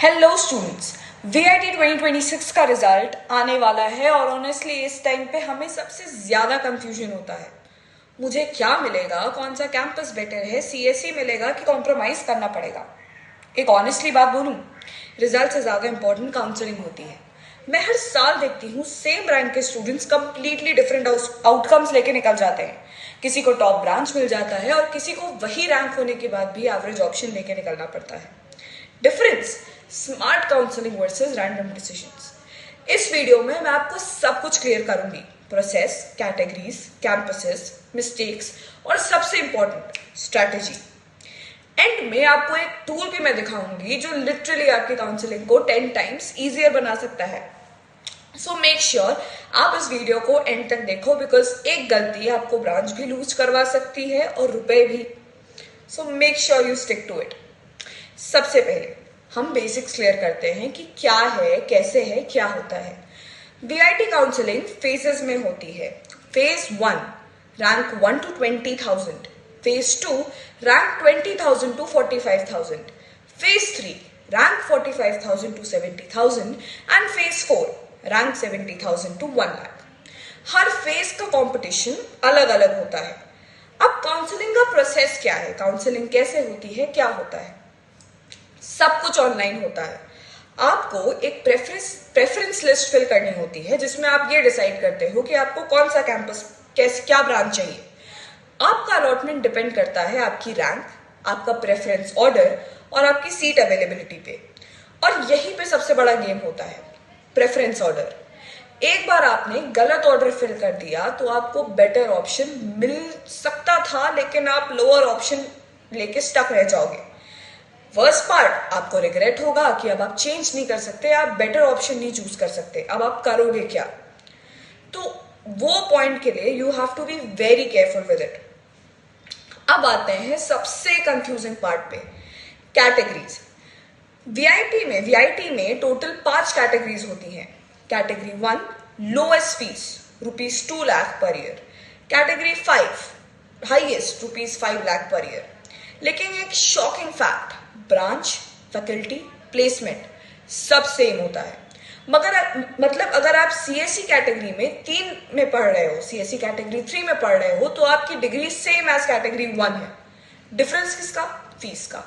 Hello students, VIT 2026 का result आने वाला है और ऑनेस्टली इस टाइम पे हमें सबसे ज्यादा कंफ्यूजन होता है। मुझे क्या मिलेगा, कौन सा कैंपस बेटर है, सीएसई मिलेगा कि कॉम्प्रोमाइज करना पड़ेगा। एक ऑनेस्टली बात बोलूं, रिजल्ट से ज्यादा इंपॉर्टेंट काउंसलिंग होती है। मैं हर साल देखती हूँ सेम रैंक के स्टूडेंट्स कंप्लीटली डिफरेंट आउटकम्स लेके निकल जाते हैं। किसी को टॉप ब्रांच मिल जाता है और किसी को वही रैंक होने के बाद भी एवरेज ऑप्शन लेके निकलना पड़ता है। Difference smart counselling versus random decisions. इस वीडियो में मैं आपको सब कुछ क्लियर करूंगी, प्रोसेस, कैटेगरीज, कैंपसेस, मिस्टेक्स और सबसे इंपॉर्टेंट स्ट्रैटेजी। एंड में आपको एक टूल भी मैं दिखाऊंगी जो लिटरली आपकी काउंसलिंग को 10 टाइम्स इजियर बना सकता है। सो मेक श्योर आप इस वीडियो को एंड तक देखो, बिकॉज एक गलती आपको ब्रांच भी लूज करवा सकती है और रुपए भी। So make sure you stick to it. सबसे पहले हम बेसिक्स क्लियर करते हैं कि क्या है, कैसे है, क्या होता है। वीआईटी काउंसलिंग फेजेस में होती है। Phase 1 rank 1 to 20,000, phase 2 rank 20,000 to 45,000, phase 3 rank 45,000 to 70,000 and phase 4 rank 70,000 to 1 lakh. Her phase का कंपटीशन अलग अलग होता है। अब काउंसलिंग का प्रोसेस क्या है, काउंसलिंग कैसे होती है, क्या होता है। सब कुछ ऑनलाइन होता है। आपको एक प्रेफरेंस लिस्ट फिल करनी होती है जिसमें आप ये डिसाइड करते हो कि आपको कौन सा कैंपस, कैसे, क्या ब्रांच चाहिए। आपका अलॉटमेंट डिपेंड करता है आपकी रैंक, आपका प्रेफरेंस ऑर्डर और आपकी सीट अवेलेबिलिटी पे। और यहीं पे सबसे बड़ा गेम होता है, प्रेफरेंस ऑर्डर। एक बार आपने गलत ऑर्डर फिल कर दिया तो आपको बेटर ऑप्शन मिल सकता था, लेकिन आप लोअर ऑप्शन लेके स्टक रह जाओगे। वर्स्ट पार्ट, आपको रिग्रेट होगा कि अब आप चेंज नहीं कर सकते, आप बेटर ऑप्शन नहीं चूज कर सकते। अब आप करोगे क्या? तो वो पॉइंट के लिए you have to be very careful with it. अब आते हैं सबसे कंफ्यूजिंग पार्ट पे, कैटेगरीज। वीआईटी में टोटल 5 कैटेगरीज होती हैं। Category 1 lowest fees ₹2 lakh per year, category 5 highest ₹5 lakh per year. लेकिन एक shocking fact, branch, faculty, placement सब सेम होता है। मतलब अगर आप सीएससी कैटेगरी में 3 में पढ़ रहे हो, सीएससी कैटेगरी 3 में पढ़ रहे हो, तो आपकी डिग्री सेम एज कैटेगरी 1 है। डिफरेंस किसका? फीस का।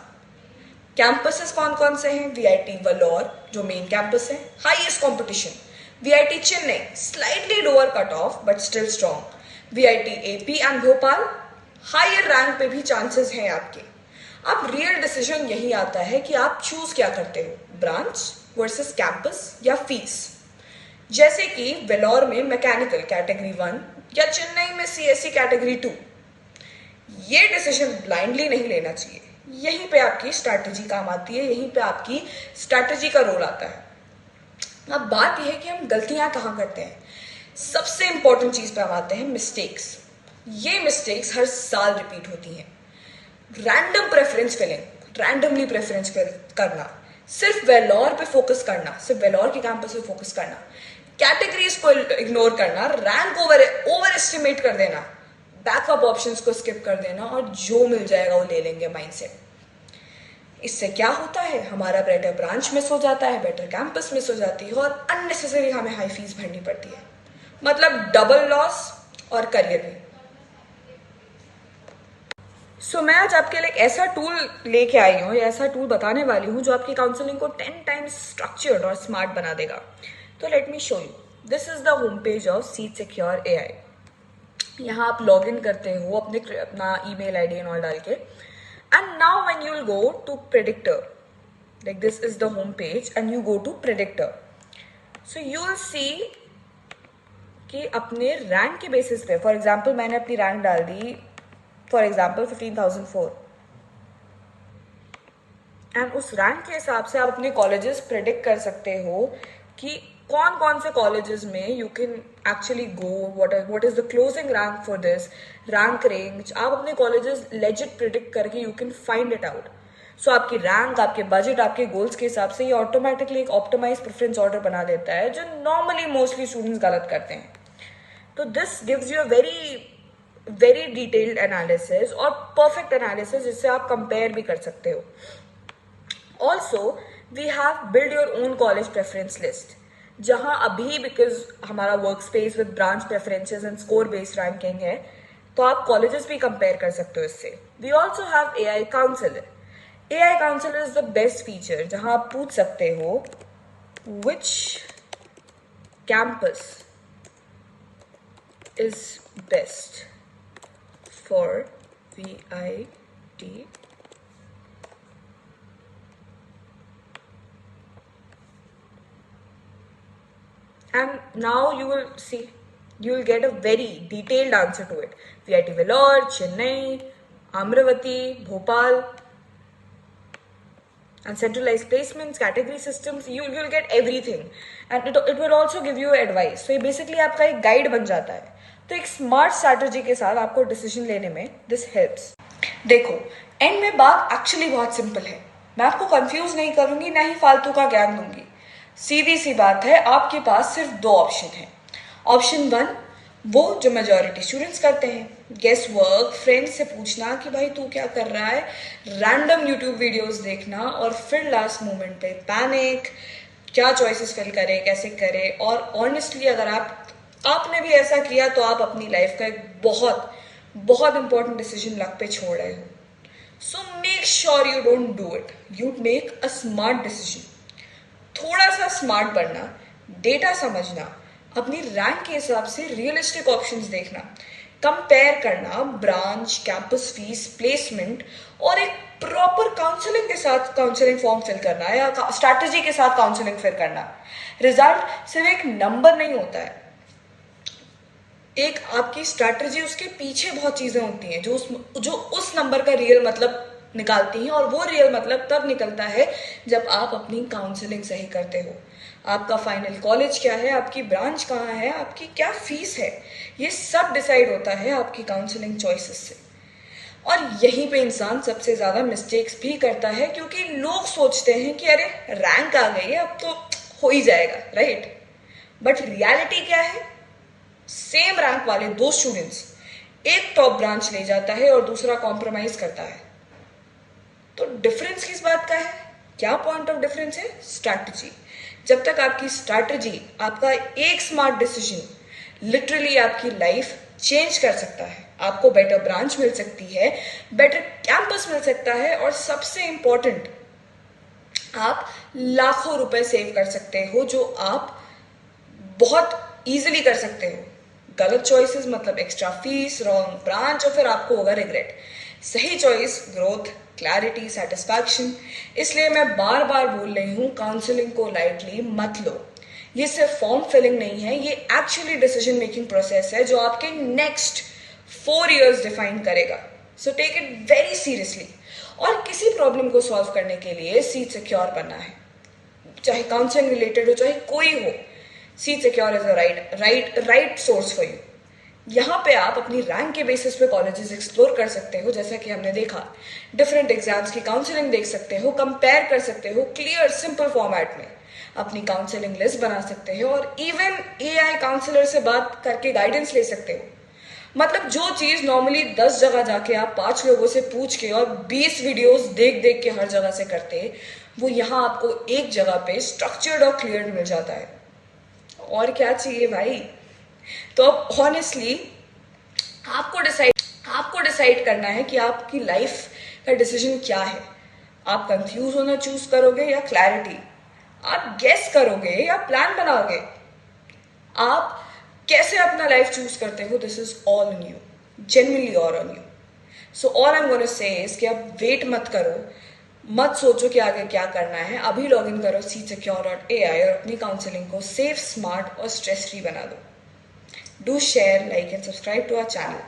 कैंपसेस कौन कौन से हैं? वीआईटी वलोर जो मेन कैंपस है, highest competition. VIT Chennai slightly lower cut off but still strong. VIT AP and Bhopal higher rank पे भी चांसेस हैं आपके। अब रियल डिसीजन यही आता है कि आप चूज क्या करते हो, ब्रांच वर्सेस कैंपस या फीस। जैसे कि वेलोर में मैकेनिकल कैटेगरी 1 या चेन्नई में सीएससी कैटेगरी 2। ये डिसीजन ब्लाइंडली नहीं लेना चाहिए। यहीं पे आपकी स्ट्रैटेजी काम आती है, यहीं पे आपकी स्ट्रैटेजी का रोल आता है। अब बात यह है कि हम गलतियां कहाँ करते हैं। सबसे इंपॉर्टेंट चीज पे हम आते हैं, मिस्टेक्स। ये मिस्टेक्स हर साल रिपीट होती हैं। Random preference filling, randomly preference fill करना, सिर्फ वेलोर पे फोकस करना, सिर्फ वेलोर के कैंपस पे फोकस करना, कैटेगरीज को इग्नोर करना, रैंक ओवर एस्टिमेट कर देना, बैकअप ऑप्शंस को स्किप कर देना और जो मिल जाएगा वो ले लेंगे माइंडसेट। इससे क्या होता है, हमारा बेटर ब्रांच मिस हो जाता है, बेटर कैंपस मिस हो जाती है और अननेसेसरी हमें हाई फीस भरनी पड़ती है। मतलब डबल लॉस और करियर भी। सो मैं आज आपके लिए एक ऐसा टूल लेके आई हूँ, या ऐसा टूल बताने वाली हूँ जो आपकी काउंसलिंग को 10 टाइम्स स्ट्रक्चर्ड और स्मार्ट बना देगा। तो let me show you. This is the home page of seat secure AI। यहाँ आप लॉग इन करते हो अपना ईमेल आईडी एंड ऑल डाल के, and now when you will go to predictor, like this is the home page and you go to predictor. So you will see कि अपने rank के बेसिस पे, for example मैंने अपनी rank डाल दी, for example 15,004, and उस rank के हिसाब से आप अपने कॉलेजेस प्रेडिक्ट कर सकते हो कि कौन कौन से कॉलेजेस में you can actually go, what is the closing rank for this rank range. आप अपने कॉलेजेस लेजिट प्रेडिक्ट करके you can find it out. So आपकी रैंक, आपके बजट, आपके गोल्स के हिसाब से ये ऑटोमेटिकली एक ऑप्टिमाइज प्रेफरेंस ऑर्डर बना देता है, जो नॉर्मली मोस्टली स्टूडेंट्स गलत करते हैं। तो this gives you a very detailed analysis और परफेक्ट एनालिसिस जिससे आप कंपेयर भी कर सकते हो। Also we have build your own college preference list, जहां अभी बिकॉज हमारा work space with branch preferences and score based ranking है, तो आप कॉलेजेस भी कंपेयर कर सकते हो इससे. We also have AI counsellor. AI counsellor is the best feature, जहां आप पूछ सकते हो which campus is best for VIT and now you will see, you will get a very detailed answer to it. VIT Vellore, Chennai, Amravati, Bhopal, and centralized placements, category systems, you'll get everything, and it will also give you advice. So ये basically आपका एक guide बन जाता है. तो एक smart strategy के साथ आपको decision लेने में this helps. देखो, end में बात actually बहुत simple है. मैं आपको confuse नहीं करूंगी, ना ही फालतू का ज्ञान दूंगी. सीधी सी बात है, आपके पास सिर्फ दो ऑप्शन है. ऑप्शन 1 वो जो मेजॉरिटी स्टूडेंट्स करते हैं, गेस वर्क, फ्रेंड्स से पूछना कि भाई तू क्या कर रहा है, रैंडम यूट्यूब वीडियोस देखना, और फिर लास्ट मोमेंट पे पैनिक, क्या चॉइसेस फिल करे, कैसे करे. और ऑनेस्टली अगर आपने भी ऐसा किया तो आप अपनी लाइफ का एक बहुत बहुत इंपॉर्टेंट डिसीजन लक पे छोड़ रहे हो. सो make sure you don't do it. You make a smart decision. थोड़ा सा स्मार्ट बनना, डेटा समझना, अपनी रैंक के हिसाब से रियलिस्टिक ऑप्शंस देखना, कंपेयर करना, ब्रांच, कैंपस फीस, प्लेसमेंट, और एक प्रॉपर काउंसलिंग के साथ काउंसलिंग फॉर्म फिल करना या स्ट्रैटेजी के साथ काउंसलिंग फिल करना. रिजल्ट सिर्फ एक नंबर नहीं होता है, एक आपकी स्ट्रैटेजी, उसके पीछे बहुत चीजें होती हैं जो उस नंबर का रियल मतलब निकालती हैं. और वो रियल मतलब तब निकलता है जब आप अपनी काउंसलिंग सही करते हो. आपका फाइनल कॉलेज क्या है, आपकी ब्रांच कहाँ है, आपकी क्या फीस है, ये सब डिसाइड होता है आपकी काउंसलिंग चॉइसेस से. और यहीं पे इंसान सबसे ज्यादा मिस्टेक्स भी करता है, क्योंकि लोग सोचते हैं कि अरे रैंक आ गई है अब तो हो ही जाएगा, राइट. बट रियलिटी क्या है, सेम रैंक वाले दो स्टूडेंट्स, एक टॉप ब्रांच ले जाता है और दूसरा कॉम्प्रोमाइज करता है. तो डिफरेंस किस बात का है, क्या पॉइंट ऑफ डिफरेंस है, स्ट्रैटेजी. जब तक आपकी स्ट्रैटेजी, आपका एक स्मार्ट डिसीजन लिटरली आपकी लाइफ चेंज कर सकता है. आपको बेटर ब्रांच मिल सकती है, बेटर कैंपस मिल सकता है, और सबसे इंपॉर्टेंट आप लाखों रुपए सेव कर सकते हो, जो आप बहुत इजीली कर सकते हो. गलत चॉइसेस मतलब एक्स्ट्रा फीस, रॉन्ग ब्रांच, और फिर आपको होगा रिग्रेट. सही चॉइस, ग्रोथ, क्लैरिटी, सेटिस्फैक्शन. इसलिए मैं बार बार बोल रही हूँ, काउंसलिंग को लाइटली मत लो. ये सिर्फ फॉर्म फिलिंग नहीं है, ये एक्चुअली डिसीजन मेकिंग प्रोसेस है जो आपके नेक्स्ट 4 years डिफाइन करेगा. So take it very seriously. और किसी प्रॉब्लम को सॉल्व करने के लिए सीट सिक्योर बनना है, चाहे काउंसलिंग रिलेटेड हो, चाहे कोई हो. Seat secure is a right source for you. यहाँ पे आप अपनी रैंक के बेसिस पे कॉलेजेस एक्सप्लोर कर सकते हो, जैसा कि हमने देखा. डिफरेंट एग्जाम्स की काउंसलिंग देख सकते हो, कंपेयर कर सकते हो, क्लियर सिंपल फॉर्मेट में अपनी काउंसलिंग लिस्ट बना सकते हो, और इवन AI काउंसलर से बात करके गाइडेंस ले सकते हो. मतलब जो चीज नॉर्मली 10 जगह जाके आप 5 लोगों से पूछ के और 20 वीडियोस देख देख के हर जगह से करते, वो यहाँ आपको एक जगह पे स्ट्रक्चर्ड और क्लियर मिल जाता है. और क्या चाहिए भाई. तो अब ऑनेस्टली आपको डिसाइड करना है कि आपकी लाइफ का डिसीजन क्या है. आप कंफ्यूज होना चूज करोगे या क्लैरिटी, आप गेस करोगे या प्लान बनाओगे, आप कैसे अपना लाइफ चूज करते हो, this is all on you, genuinely all on you. So all I am gonna say is कि आप वेट मत करो, मत सोचो कि आगे क्या करना है. अभी लॉग इन करो seatsecure.ai और अपनी काउंसलिंग को सेफ, स्मार्ट और स्ट्रेस फ्री बना दो. Do share, like and subscribe to our channel.